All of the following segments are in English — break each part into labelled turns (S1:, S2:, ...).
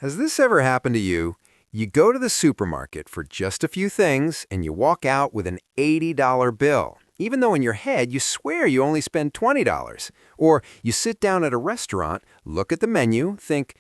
S1: Has this ever happened to you? You go to the supermarket for just a few things and you walk out with an $80 bill, even though in your head you swear you only spent $20. Or you sit down at a restaurant, look at the menu, think,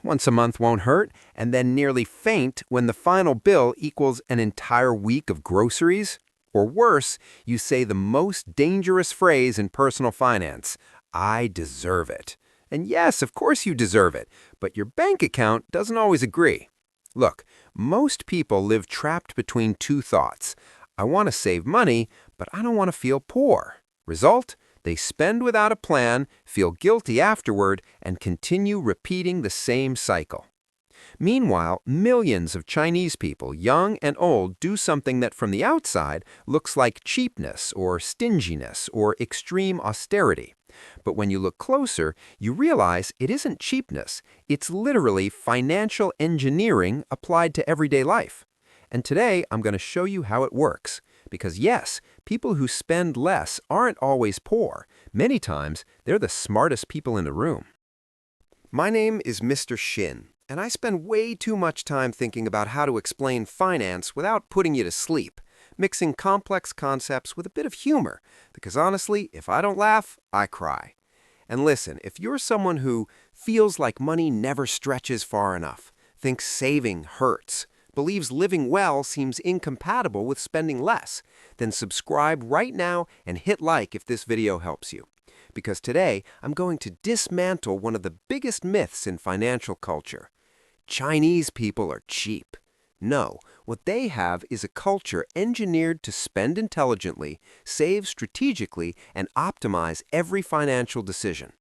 S1: once a month won't hurt, and then nearly faint when the final bill equals an entire week of groceries? Or worse, you say the most dangerous phrase in personal finance, I deserve it. And yes, of course you deserve it, but your bank account doesn't always agree. Look, most people live trapped between two thoughts. I want to save money, but I don't want to feel poor. Result? They spend without a plan, feel guilty afterward, and continue repeating the same cycle. Meanwhile, millions of Chinese people, young and old, do something that from the outside looks like cheapness or stinginess or extreme austerity. But when you look closer, you realize it isn't cheapness. It's literally financial engineering applied to everyday life. And today, I'm going to show you how it works. Because yes, people who spend less aren't always poor. Many times, they're the smartest people in the room. My name is Mr. Shin, and I spend way too much time thinking about how to explain finance without putting you to sleep, mixing complex concepts with a bit of humor, because honestly, if I don't laugh, I cry. And listen, if you're someone who feels like money never stretches far enough, thinks saving hurts, believes living well seems incompatible with spending less, then subscribe right now and hit like if this video helps you. Because today, I'm going to dismantle one of the biggest myths in financial culture. Chinese people are cheap. No, what they have is a culture engineered to spend intelligently, save strategically, and optimize every financial decision.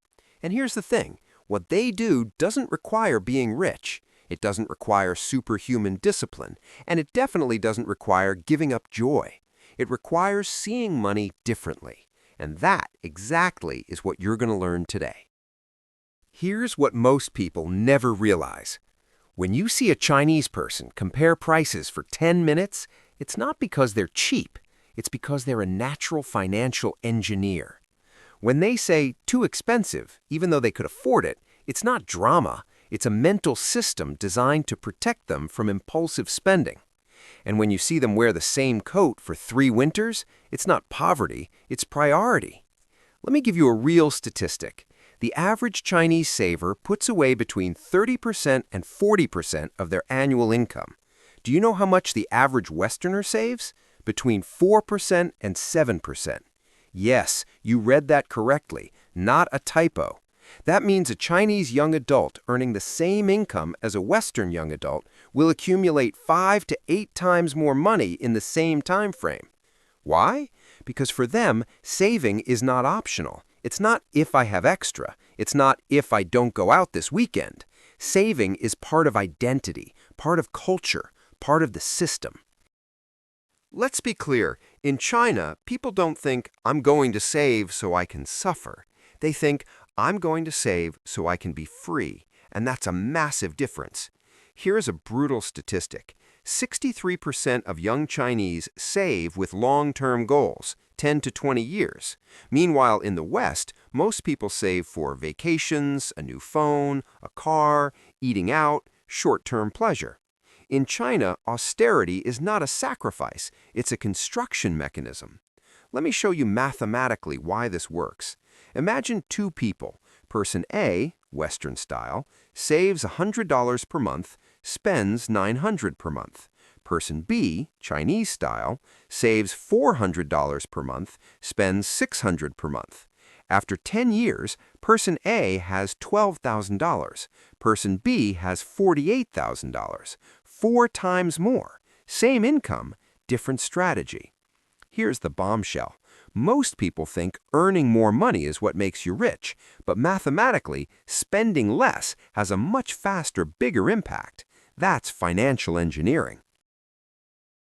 S1: And here's the thing, what they do doesn't require being rich. It doesn't require superhuman discipline, and it definitely doesn't require giving up joy. It requires seeing money differently. And that exactly is what you're going to learn today. Here's what most people never realize. When you see a Chinese person compare prices for 10 minutes, it's not because they're cheap. It's because they're a natural financial engineer. When they say too expensive, even though they could afford it, it's not drama. It's a mental system designed to protect them from impulsive spending. And when you see them wear the same coat for 3 winters, it's not poverty, it's priority. Let me give you a real statistic. The average Chinese saver puts away between 30% and 40% of their annual income. Do you know how much the average Westerner saves? Between 4% and 7%. Yes, you read that correctly, not a typo. That means a Chinese young adult earning the same income as a Western young adult will accumulate 5 to 8 times more money in the same time frame. Why? Because for them, saving is not optional. It's not if I have extra. It's not if I don't go out this weekend. Saving is part of identity, part of culture, part of the system. Let's be clear. In China, people don't think, I'm going to save so I can suffer. They think, I'm going to save so I can be free, and that's a massive difference. Here's a brutal statistic. 63% of young Chinese save with long-term goals, 10 to 20 years. Meanwhile, in the West, most people save for vacations, a new phone, a car, eating out, short-term pleasure. In China, austerity is not a sacrifice, it's a construction mechanism. Let me show you mathematically why this works. Imagine 2 people. Person A, Western style, saves $100 per month, spends $900 per month. Person B, Chinese style, saves $400 per month, spends $600 per month. After 10 years, person A has $12,000. Person B has $48,000. 4 times more. Same income, different strategy. Here's the bombshell. Most people think earning more money is what makes you rich, but mathematically, spending less has a much faster, bigger impact. That's financial engineering.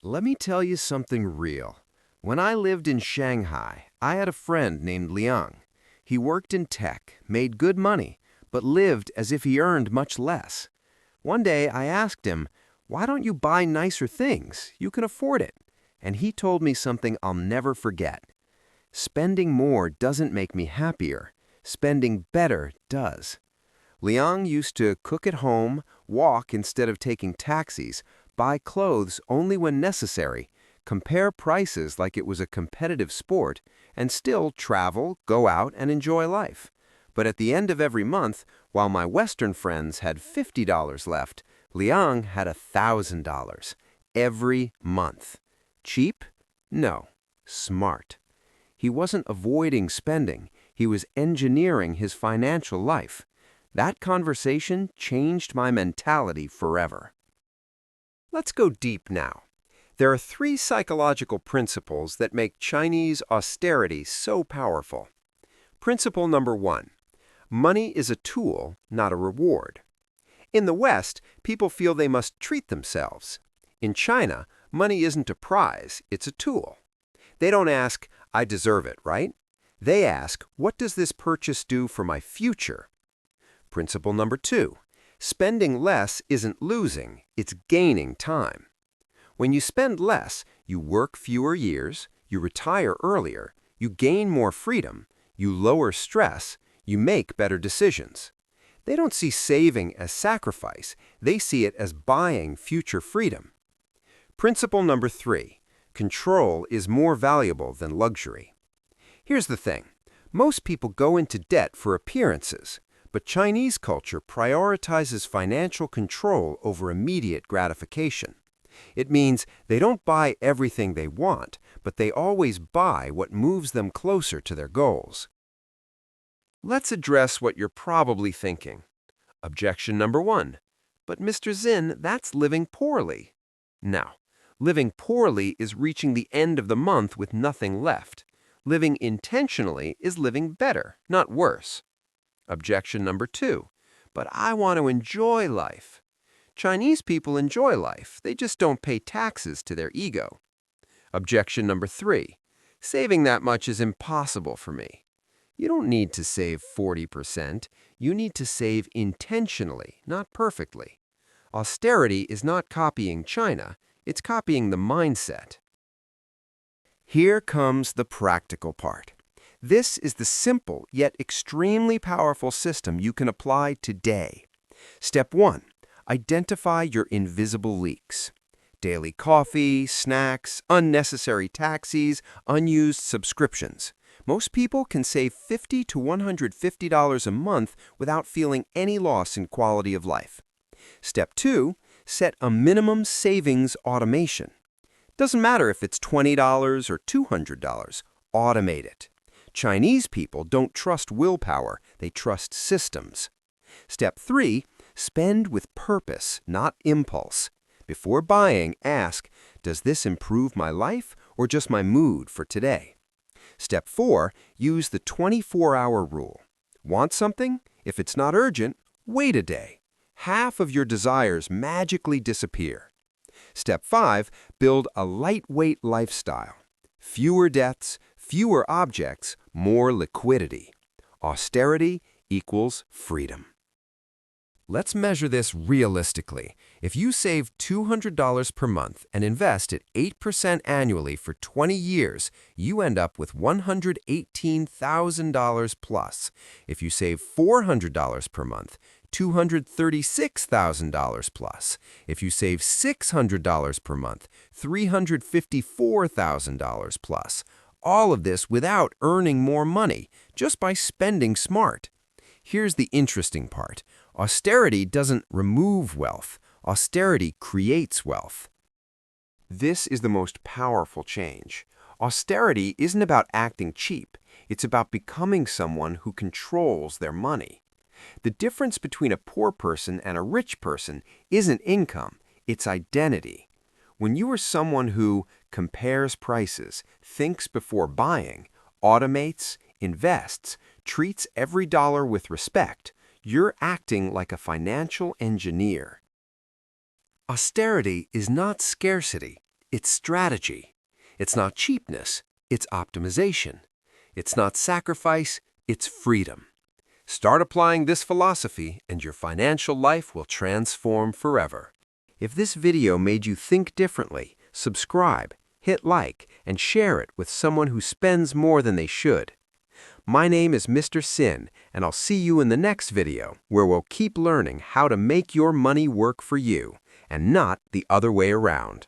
S1: Let me tell you something real. When I lived in Shanghai, I had a friend named Liang. He worked in tech, made good money, but lived as if he earned much less. One day I asked him, why don't you buy nicer things? You can afford it. And he told me something I'll never forget. Spending more doesn't make me happier. Spending better does. Liang used to cook at home, walk instead of taking taxis, buy clothes only when necessary, compare prices like it was a competitive sport, and still travel, go out, and enjoy life. But at the end of every month, while my Western friends had $50 left, Liang had $1,000 every month. Cheap? No. Smart. He wasn't avoiding spending. He was engineering his financial life. That conversation changed my mentality forever. Let's go deep now. There are 3 psychological principles that make Chinese austerity so powerful. Principle number 1. Money is a tool, not a reward. In the West, people feel they must treat themselves. In China, money isn't a prize, it's a tool. They don't ask, I deserve it, right? They ask, what does this purchase do for my future? Principle number 2. Spending less isn't losing, it's gaining time. When you spend less, you work fewer years, you retire earlier, you gain more freedom, you lower stress, you make better decisions. They don't see saving as sacrifice, they see it as buying future freedom. Principle number 3. Control is more valuable than luxury. Here's the thing. Most people go into debt for appearances, but Chinese culture prioritizes financial control over immediate gratification. It means they don't buy everything they want, but they always buy what moves them closer to their goals. Let's address what you're probably thinking. Objection number 1. But Mr. Zin, that's living poorly. Now, living poorly is reaching the end of the month with nothing left. Living intentionally is living better, not worse. Objection number 2. But I want to enjoy life. Chinese people enjoy life, they just don't pay taxes to their ego. Objection number 3. Saving that much is impossible for me. You don't need to save 40%. You need to save intentionally, not perfectly. Austerity is not copying China, it's copying the mindset. Here comes the practical part. This is the simple yet extremely powerful system you can apply today. Step 1. Identify your invisible leaks. Daily coffee, snacks, unnecessary taxis, unused subscriptions. Most people can save $50 to $150 a month without feeling any loss in quality of life. Step 2. Set a minimum savings automation. Doesn't matter if it's $20 or $200, automate it. Chinese people don't trust willpower, they trust systems. Step 3. Spend with purpose, not impulse. Before buying, ask, does this improve my life or just my mood for today? Step 4. Use the 24-hour rule. Want something? If it's not urgent, wait a day. Half of your desires magically disappear. Step 5. Build a lightweight lifestyle. Fewer debts, fewer objects, more liquidity. Austerity equals freedom. Let's measure this realistically. If you save $200 per month and invest at 8% annually for 20 years, you end up with $118,000 plus. If you save $400 per month, $236,000 plus. If you save $600 per month, $354,000 plus. All of this without earning more money, just by spending smart. Here's the interesting part. Austerity doesn't remove wealth. Austerity creates wealth. This is the most powerful change. Austerity isn't about acting cheap. It's about becoming someone who controls their money. The difference between a poor person and a rich person isn't income, it's identity. When you are someone who compares prices, thinks before buying, automates, invests, treats every dollar with respect, you're acting like a financial engineer. Austerity is not scarcity, it's strategy. It's not cheapness, it's optimization. It's not sacrifice, it's freedom. Start applying this philosophy and your financial life will transform forever. If this video made you think differently, subscribe, hit like, and share it with someone who spends more than they should. My name is Mr. Sin, and I'll see you in the next video, where we'll keep learning how to make your money work for you, and not the other way around.